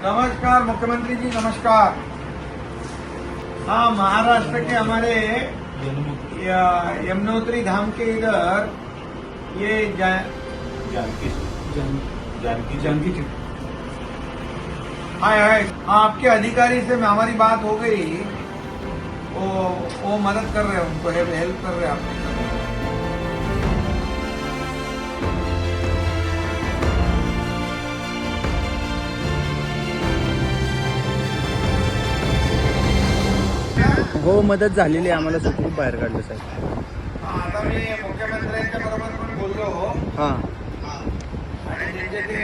नमस्कार मुख्यमंत्री जी, नमस्कार। हाँ, महाराष्ट्र के हमारे यमुनोत्री धाम के इधर ये जानकी हाय हाय, हाँ, आपके अधिकारी से हमारी बात हो गई। वो मदद कर रहे हैं, उनको हेल्प कर रहे हैं आपको। हो, मदत झालेली आहे, आम्हाला सुखरूप बाहेर काढलं साहेब. हाँ, आता मी मुख्यमंत्र्यांच्या बरोबर पण बोललो हां आणि त्यांचे ते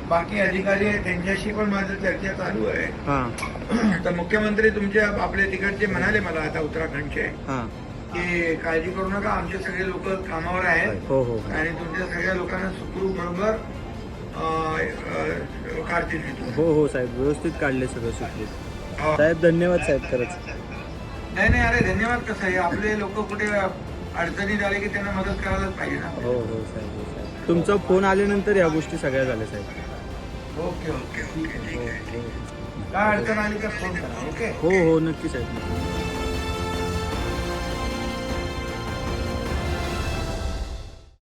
बाकी अधिकारी आहेत त्यांच्याशी पण माझं चर्चा चालू आहे. हां तर मुख्यमंत्री तुमचे आपले तिकडचे म्हणाले मला आता उत्तराखंडचे हां की काळजी करू नका, आमचे सगळे लोक कामावर आहेत हो हो आणि तुमच्या सगळ्या लोकांना सुखरूप बरोबर काढतील तिथून. हो हो साहेब, व्यवस्थित काढले सगळं सुखरूप. हो. साहेब धन्यवाद साहेब, खरंच. नाही नाही, अरे धन्यवाद. कसं आहे, आपले लोक कुठे अडचणीत आले की त्यांना मदत करायलाच पाहिजे ना. हो हो साहेब, हो साहेब. तुमचा फोन आल्यानंतर या गोष्टी सगळ्या झाल्या साहेब. ओके ओके ओके, ठीक हो आहे. हो काय अडचण आली तर फोन करा. ओके. हो हो नक्की साहेब.